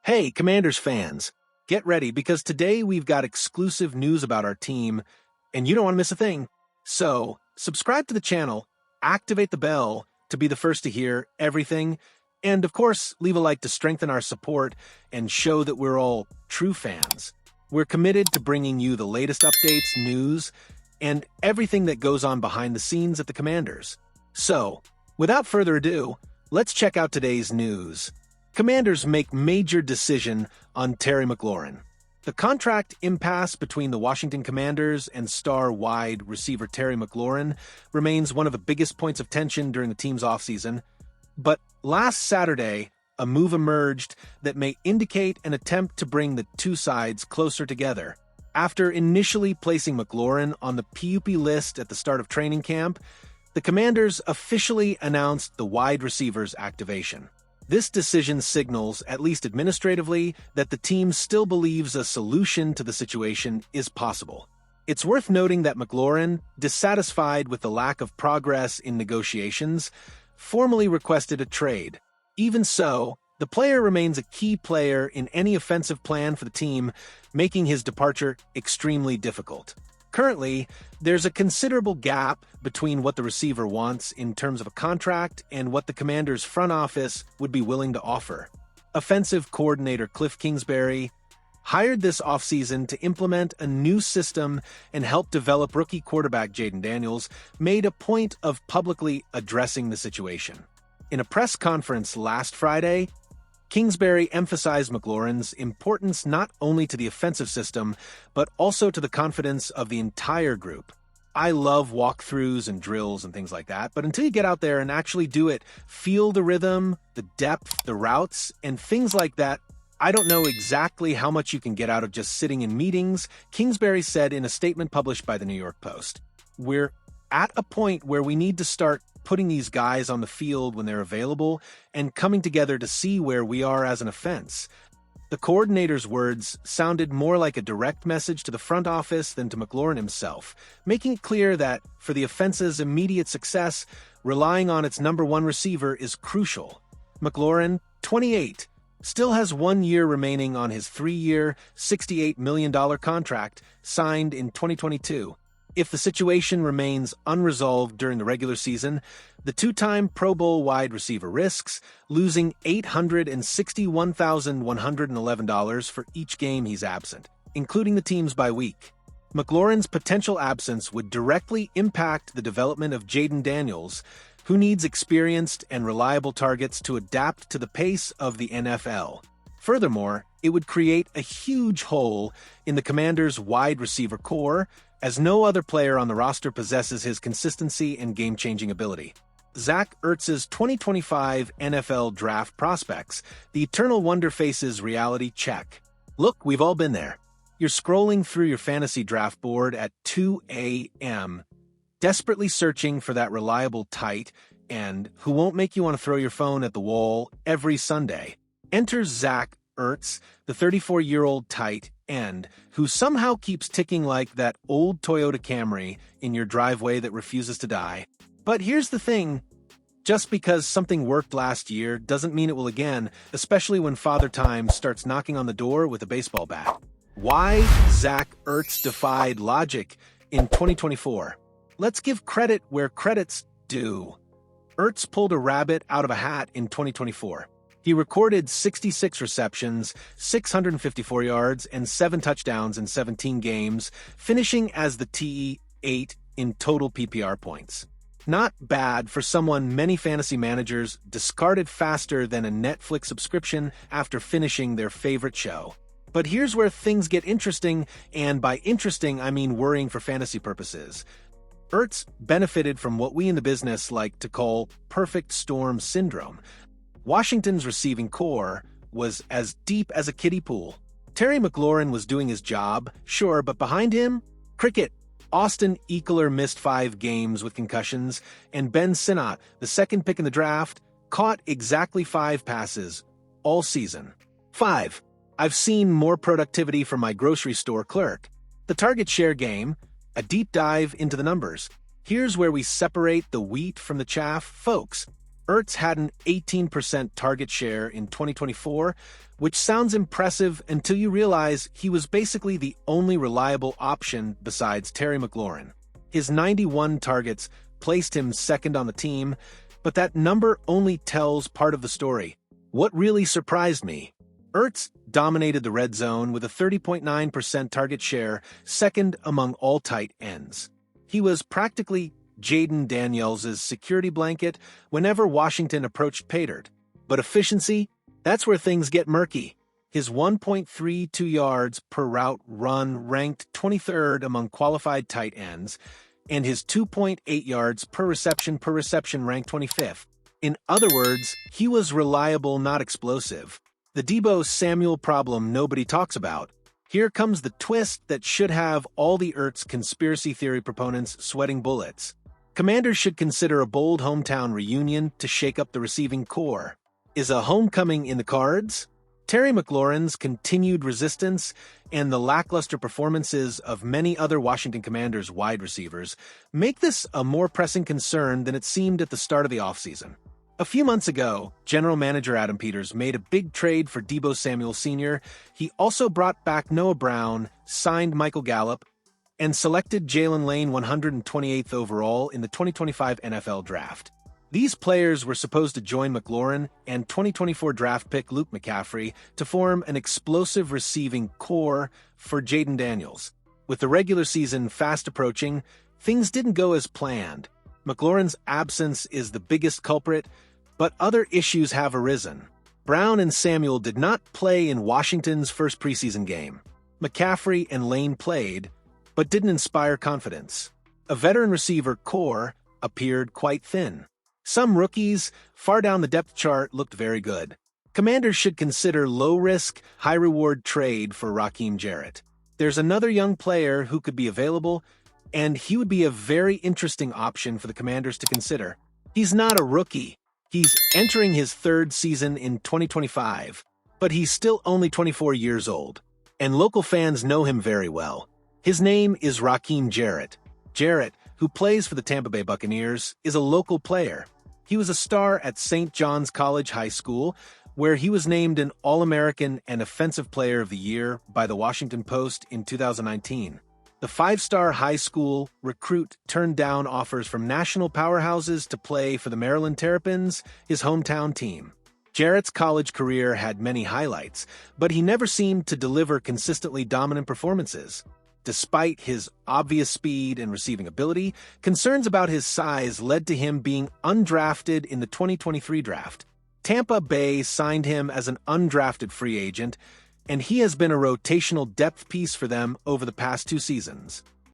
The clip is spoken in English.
Hey, Commanders fans, get ready because today we've got exclusive news about our team, and you don't want to miss a thing. So, subscribe to the channel, activate the bell to be the first to hear everything, and of course, leave a like to strengthen our support and show that we're all true fans. We're committed to bringing you the latest updates, news, and everything that goes on behind the scenes at the Commanders. So, without further ado, let's check out today's news. Commanders make major decision on Terry McLaurin. The contract impasse between the Washington Commanders and star wide receiver Terry McLaurin remains one of the biggest points of tension during the team's offseason. But last Saturday, a move emerged that may indicate an attempt to bring the two sides closer together. After initially placing McLaurin on the PUP list at the start of training camp, the Commanders officially announced the wide receiver's activation. This decision signals, at least administratively, that the team still believes a solution to the situation is possible. It's worth noting that McLaurin, dissatisfied with the lack of progress in negotiations, formally requested a trade. Even so, the player remains a key player in any offensive plan for the team, making his departure extremely difficult. Currently, there's a considerable gap between what the receiver wants in terms of a contract and what the Commanders' front office would be willing to offer. Offensive coordinator Cliff Kingsbury, hired this offseason to implement a new system and help develop rookie quarterback Jayden Daniels, made a point of publicly addressing the situation. In a press conference last Friday, Kingsbury emphasized McLaurin's importance not only to the offensive system, but also to the confidence of the entire group. I love walkthroughs and drills and things like that, but until you get out there and actually do it, feel the rhythm, the depth, the routes, and things like that, I don't know exactly how much you can get out of just sitting in meetings, Kingsbury said in a statement published by the New York Post. We're at a point where we need to start putting these guys on the field when they're available and coming together to see where we are as an offense. The coordinator's words sounded more like a direct message to the front office than to McLaurin himself, making it clear that, for the offense's immediate success, relying on its number one receiver is crucial. McLaurin, 28, still has 1 year remaining on his 3-year, $68 million contract signed in 2022. If the situation remains unresolved during the regular season, the two-time Pro Bowl wide receiver risks losing $861,111 for each game he's absent, including the teams by week. McLaurin's potential absence would directly impact the development of Jayden Daniels, who needs experienced and reliable targets to adapt to the pace of the NFL. Furthermore, it would create a huge hole in the Commanders' wide receiver core, as no other player on the roster possesses his consistency and game-changing ability. Zach Ertz's 2025 NFL Draft prospects, the eternal wonder faces reality check. Look, we've all been there. You're scrolling through your fantasy draft board at 2 a.m., desperately searching for that reliable tight end who won't make you want to throw your phone at the wall every Sunday. Enter Zach Ertz, the 34-year-old tight end, who somehow keeps ticking like that old Toyota Camry in your driveway that refuses to die. But here's the thing. Just because something worked last year doesn't mean it will again, especially when Father Time starts knocking on the door with a baseball bat. Why Zach Ertz defied logic in 2024? Let's give credit where credit's due. Ertz pulled a rabbit out of a hat in 2024. He recorded 66 receptions, 654 yards, and 7 touchdowns in 17 games, finishing as the TE8 in total PPR points. Not bad for someone many fantasy managers discarded faster than a Netflix subscription after finishing their favorite show. But here's where things get interesting, and by interesting I mean worrying for fantasy purposes. Ertz benefited from what we in the business like to call perfect storm syndrome. Washington's receiving core was as deep as a kiddie pool. Terry McLaurin was doing his job, sure, but behind him, cricket. Austin Ekeler missed 5 games with concussions, and Ben Sinnott, the second pick in the draft, caught exactly 5 passes all season. 5. I've seen more productivity from my grocery store clerk. The target share game, a deep dive into the numbers. Here's where we separate the wheat from the chaff, folks. Ertz had an 18% target share in 2024, which sounds impressive until you realize he was basically the only reliable option besides Terry McLaurin. His 91 targets placed him second on the team, but that number only tells part of the story. What really surprised me? Ertz dominated the red zone with a 30.9% target share, second among all tight ends. He was practically Jaden Daniels' security blanket whenever Washington approached PETERS. But efficiency? That's where things get murky. His 1.32 yards per route run ranked 23rd among qualified tight ends, and his 2.8 yards per reception ranked 25th. In other words, he was reliable, not explosive. The Deebo Samuel problem nobody talks about. Here comes the twist that should have all the Ertz conspiracy theory proponents sweating bullets. Commanders should consider a bold hometown reunion to shake up the receiving core. Is a homecoming in the cards? Terry McLaurin's continued resistance and the lackluster performances of many other Washington Commanders wide receivers make this a more pressing concern than it seemed at the start of the offseason. A few months ago, General Manager Adam Peters made a big trade for Deebo Samuel Sr. He also brought back Noah Brown, signed Michael Gallup, and selected Jalen Lane 128th overall in the 2025 NFL Draft. These players were supposed to join McLaurin and 2024 draft pick Luke McCaffrey to form an explosive receiving core for Jaden Daniels. With the regular season fast approaching, things didn't go as planned. McLaurin's absence is the biggest culprit, but other issues have arisen. Brown and Samuel did not play in Washington's first preseason game. McCaffrey and Lane played, but didn't inspire confidence. A veteran receiver core appeared quite thin. Some rookies, far down the depth chart, looked very good. Commanders should consider low-risk, high-reward trade for Rakeim Jarrett. There's another young player who could be available, and he would be a very interesting option for the Commanders to consider. He's not a rookie. He's entering his third season in 2025, but he's still only 24 years old, and local fans know him very well. His name is Rakeim Jarrett. Jarrett, who plays for the Tampa Bay Buccaneers, is a local player. He was a star at St. John's College High School, where he was named an All-American and Offensive Player of the Year by the Washington Post in 2019. The five-star high school recruit turned down offers from national powerhouses to play for the Maryland Terrapins, his hometown team. Jarrett's college career had many highlights, but he never seemed to deliver consistently dominant performances. Despite his obvious speed and receiving ability, concerns about his size led to him being undrafted in the 2023 draft. Tampa Bay signed him as an undrafted free agent, and he has been a rotational depth piece for them over the past 2 seasons.